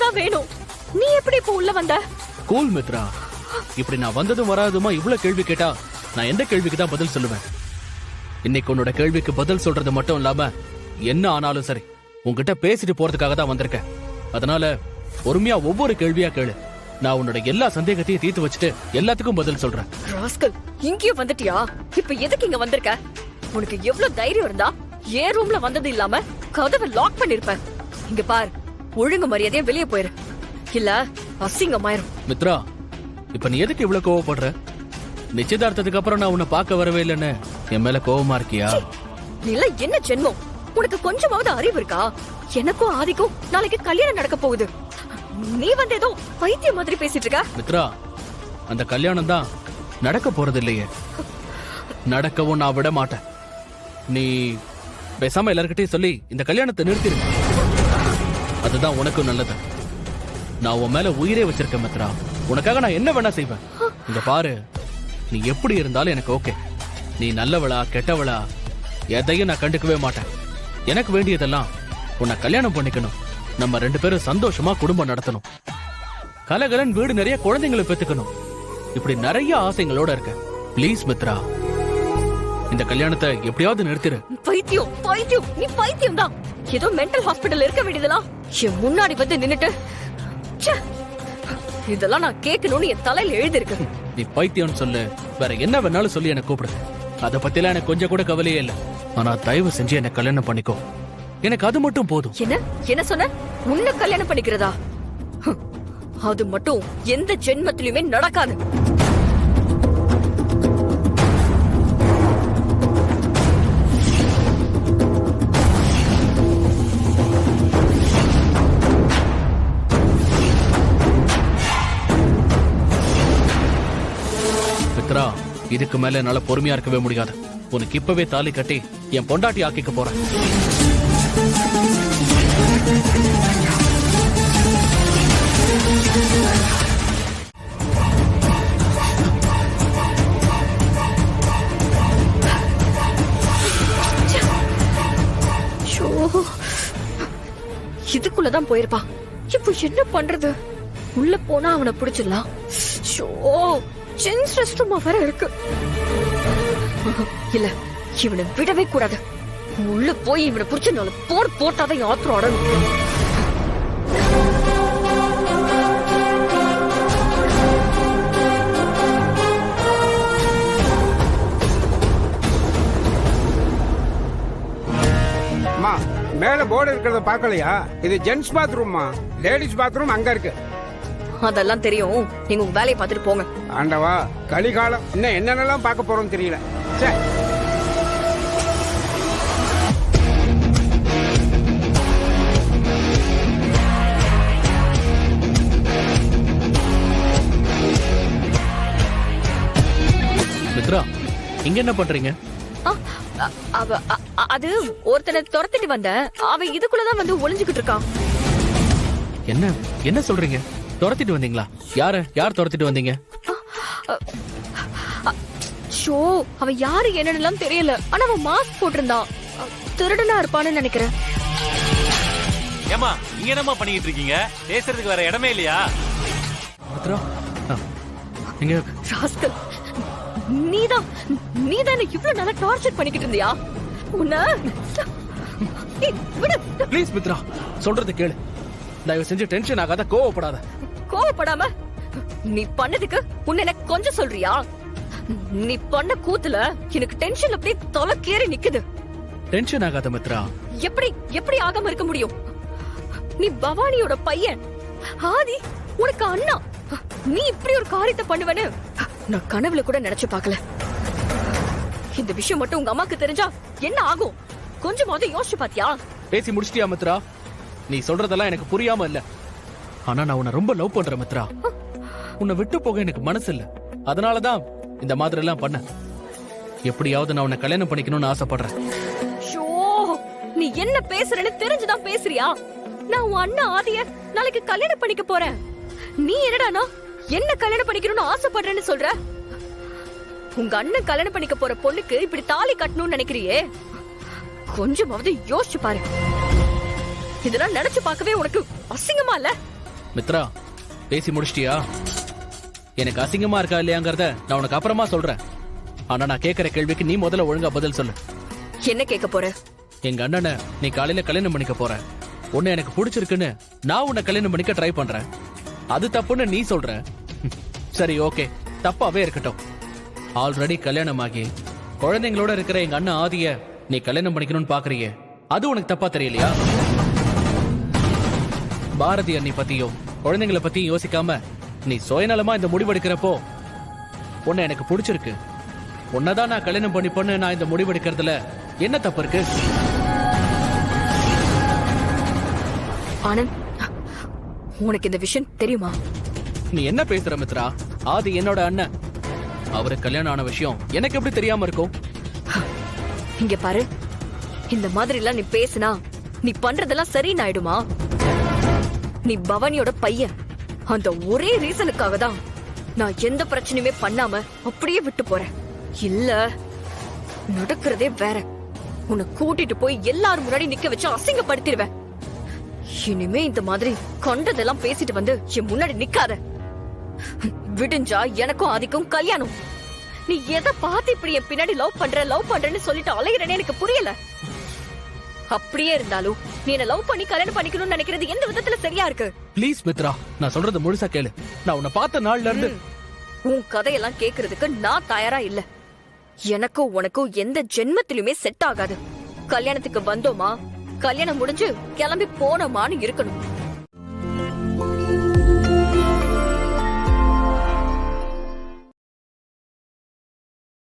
தான் வேணும். நீ எப்படி இப்ப உள்ள வந்த? கூல் மித்ரா, இப்படி நான் வந்ததும் வராதுமா இவ்வளவு கேள்வி கேட்டா நான் எந்த கேள்விக்கு தான் பதில் சொல்லுவேன்? இன்னைக்கு உன்னோட கேள்விக்கு பதில் சொல்றது மட்டும் இல்லாம என்ன ஆனாலும் சரி உன்கிட்ட பேசிட்டு போறதுக்காக தான் வந்திருக்கேன். அதனால பொறுமையா ஒவ்வொரு கேள்வியா கேளு. நான் உன்னோட எல்லா சந்தேகத்தையும் தீர்த்து வச்சுட்டு எல்லாத்துக்கும் பதில் சொல்றேன். ராஸ்கல், இங்கேயும் வந்துட்டியா? இப்ப எதுக்கு இங்க வந்திருக்க? உனக்கு எவ்வளவு தைரியம் இருந்தா ஏன் ரூம்ல வந்தது இல்லாம கதவை லாக் பண்ணிருப்ப. இங்க பார், ஒழுங்கு மரியாதையா வெளியே போயிரு, இல்ல அசிங்கமாயிரும். மித்ரா, இப்ப நீ எதுக்கு இவ்வளவு கோவப்படுற? நிச்சயதார்த்தத்துக்கு அப்புறம் நான் உன்னை பார்க்க வரவே இல்லைன்னு என் மேல கோவமா இருக்கியா? நீ எல்லாம் என்ன ஜென்மம்? உனக்கு கொஞ்சமாவது அறிவு இருக்கா? எனக்கும் ஆதிக்கும் நாளைக்கு கல்யாணம் நடக்க போகுது. நீ வந்து ஏதோ பைத்தியம் மாதிரி பேசிட்டு இருக்க. மித்ரா, அந்த கல்யாணம் தான் நடக்க போறது இல்லையே. நடக்கவும் நான் விட மாட்டேன். நீ பேசாம எல்லார்கிட்டயும் சொல்லி இந்த கல்யாணத்தை நிறுத்திரு. அதுதான் உனக்கும் நல்லது. நான் உன் மேல உயிரே வச்சிருக்கேன் மித்ரா. உனக்காக நான் என்ன வேணா செய்வேன். இங்க பாரு, நீ எப்படி இருந்தாலும் எனக்கு ஓகே. நீ நல்லவளா கெட்டவளா எதையும் நான் கண்டுக்கவே மாட்டேன். எனக்கு வேண்டியதெல்லாம் உன்னை கல்யாணம் பண்ணிக்கணும். நம்ம 2 பேரும் சந்தோஷமா குடும்பம் நடத்தணும். கலகலன் வீடு நிறைய குழந்தைங்களை பெத்துக்கணும். இப்படி நிறைய ஆசைங்களோட இருக்க. ப்ளீஸ் மித்ரா, இந்த கல்யாணத்தை எப்படியாவது நிறுத்திரு. பைத்தியம் பைத்தியம், நீ பைத்தியம் தான். ஏதோ மென்டல் ஹாஸ்பிடல் இருக்க வேண்டியதெல்லாம் என் முன்னாடி வந்து நின்னுட்டு இதெல்லாம் நான் கேட்கணும்னு என் தலையில எழுதிருக்கு. நீ பைத்தியம் சொல்லு, வேற என்ன வேணாலும் சொல்லி என்ன கூப்பிடு. அத பத்திலாம் எனக்கு கொஞ்சம் கூட கவலையே இல்ல. ஆனா தயவு செஞ்சு என்ன கல்யாணம் பண்ணிக்கோ. எனக்கு அது மட்டும் போதும். என்ன சொன்ன? உன்னை கல்யாணம் பண்ணிக்கிறதா? அது மட்டும் எந்த ஜென்மத்திலுமே நடக்காது. மித்ரா, இதுக்கு மேல என்னால பொறுமையா இருக்கவே முடியாது. உனக்கு இப்பவே தாலி கட்டி என் பொண்டாட்டி ஆக்கிக்க போறேன். இதுக்குள்ளதான் போயிருப்பான். இப்போ என்ன பண்றது? உள்ள போனா அவனை பிடிச்சிடலாம். ஜென்ஸ் ரெஸ்ட் ரூம் வேற இருக்கு. இல்ல, இவனை விடவே கூடாது. உள்ள போய் இவனை புடிச்சு நாலு போட்டாதான் ஆத்திரம் அடணும். மேல போர்டு இருக்கிறத பாக்கலையா? இது ஜென்ஸ் பாத்ரூம்மா. லேடிஸ் பாத்ரூம் அங்க இருக்கு. அதெல்லாம் தெரியும், நீங்க உங்க வேலையை பார்த்துட்டு போங்க. ஆண்டவா, கலிகாலம் இன்னும் என்னென்னலாம் பார்க்க போறோம் தெரியல. மித்ரா, இங்க என்ன பண்றீங்க? அது ஒருத்தனை துரத்திட்டு வந்த, அவன் இதுக்குள்ளதான் வந்து ஒளிஞ்சுக்கிட்டு இருக்கான். என்ன சொல்றீங்க? துரத்திட்டு வந்தீங்களா? யார் துரத்திட்டு வந்தீங்க? அவன் யாரு என்னன்னு தெரியல. ஆனா அவன் மாஸ்க் போட்டிருந்தான். திருடனா இருப்பான்னு நினைக்கிறேன். ஏமா, இங்க என்னமா பண்ணிட்டு இருக்கீங்க? பேசுறதுக்கு வேற இடமே இல்லையா? நீதான் இவ்வளவு நல்லா டார்ச்சர் பண்ணிக்கிட்டு இருந்தியா? ப்ளீஸ் மித்ரா, சொல்றது கேளு. தயவு செஞ்சு டென்ஷன் ஆகாத, கோவப்படாத. கோவப்படாம நீ பண்ணதுக்கு உன்னை எனக்கு கொஞ்சம் சொல்றியா? நீ பண்ண கூத்துல எனக்கு டென்ஷன் அப்படியே தொலைக்கேறி நிக்குது. டென்ஷன் ஆகாத மித்ரா. எப்படி ஆகாம இருக்க முடியும்? நீ பவானியோட பையன். ஆதி உனக்கு அண்ணா. நீ இப்படி ஒரு காரியத்தை பண்ணுவேன்னு நான் கனவுல கூட நினைச்சு பார்க்கல. இந்த விஷயம் மட்டும் உங்க அம்மாக்கு தெரிஞ்சா என்ன ஆகும்? கொஞ்சமாவது யோசிச்சு பாத்தியா? பேசி முடிச்சிட்டியா மித்ரா? நீ சொல்றதெல்லாம் எனக்கு புரியாம இல்ல. ஆனா நான் உன்னை ரொம்ப லவ் பண்றேன் மித்ரா. உன்னை விட்டு போக எனக்கு மனசு இல்ல. அதனாலதான் இந்த மாதிரி எல்லாம் பண்ண. எப்படியாவது நான் உன்னை கல்யாணம் பண்ணிக்கணும்னு ஆசைப்படுறேன். நீ என்ன பேசுறன்னு தெரிஞ்சுதான் பேசுறியா? நான் உன் அண்ணா ஆதிய நாளைக்கு கல்யாணம் பண்ணிக்க போறேன். நீ என்னடானா என்ன கல்யாணம் பண்ணிக்கணும்னு ஆசைப்படுறேன்னு சொல்ற? உங்க அண்ணன் கல்யாணம் பண்ணிக்க போற பொண்ணுக்கு இப்படி தாலி கட்டணும்னு நினைக்கிறியே? கொஞ்சமாவது யோசிச்சு பாரு. இதெல்லாம் நினைச்சு பார்க்கவே உனக்கு அசிங்கமா இல்ல? மித்ரா, பேசி முடிச்சிட்டியா? எனக்கு அசிங்கமா இருக்கா இல்லையாங்கிறத நான் உனக்கு அப்புறமா சொல்றேன். ஆனா நான் கேட்கிற கேள்விக்கு நீ முதல்ல ஒழுங்கா பதில் சொல்லு. என்ன கேட்க போற? எங்க அண்ணனை நீ காலையில கல்யாணம் பண்ணிக்க போற. உன்னை எனக்கு பிடிச்சிருக்குன்னு நான் உன்னை கல்யாணம் பண்ணிக்க ட்ரை பண்றேன். அது தப்புன்னு நீ சொல்ற. சரி, ஓகே, தப்பாவே இருக்கட்டும். ஆல்ரெடி கல்யாணம் ஆகி குழந்தைங்களோட இருக்கிற எங்க அண்ணன் ஆதிய நீ கல்யாணம் பண்ணிக்கணும்னு பாக்குறியே, அது உனக்கு தப்பா தெரியலையா? பாரதி அண்ணி பத்தியும் குழந்தைங்களை பத்தியும் யோசிக்காம நீ சுயநலமா இந்த முடிவெடுக்கிறப்போ உன்னை எனக்கு பிடிச்சிருக்கு, உன்னதான் நான் கல்யாணம் பண்ணிப்போன்னு நான் இந்த முடிவெடுக்கிறதுல என்ன தப்பு இருக்கு? ஆனந்த், உனக்கு இந்த விஷயம் தெரியுமா? நீ என்ன பேசுற மித்ரா? ஆதி என்னோட அண்ணன். அவருக்கு கல்யாணம் ஆன விஷயம் எனக்கு எப்படி தெரியாம இருக்கும்? இங்க பாரு, இந்த மாதிரி எல்லாம் நீ பேசினா நீ பண்றதெல்லாம் சரின்னு ஆயிடுமா? நீ பவானியோட பையன். அந்த ஒரே ரீசனுக்காக தான் நான் எந்த பிரச்சனையுமே பண்ணாம அப்படியே விட்டு போறேன். இல்ல நடக்கிறதே வேற. உன்னை கூட்டிட்டு போய் எல்லாரும் முன்னாடி நிக்க வச்சு அசிங்கப்படுத்திடுவேன். இனிமே இந்த மாதிரி கண்டதெல்லாம் பேசிட்டு வந்து என் முன்னாடி நிக்காத. விடிஞ்சா எனக்கும் ஆதிக்கும் கல்யாணம். நீ எதை பார்த்து இப்படி என் பின்னாடி லவ் பண்றேன்னு சொல்லிட்டு அலையிறேன்னு எனக்கு புரியல. அப்படியே இருந்தாலும் நீ என்ன லவ் பண்ணி கல்யாணம் பண்ணிக்கணும்னு நினைக்கிறது எந்த விதத்துல சரியா இருக்கு? ப்ளீஸ் மித்ரா, நான் சொல்றது முழுசா கேளு. நான் உன்னை பார்த்த நாள்ல இருந்து உன் கதையெல்லாம் கேக்குறதுக்கு நான் தயாரா இல்ல. எனக்கும் உனக்கும் எந்த ஜென்மத்திலுமே செட் ஆகாது. கல்யாணத்துக்கு வந்தோமா, கல்யாணம் முடிஞ்சு கிளம்பி போனோமான்னு இருக்கணும்.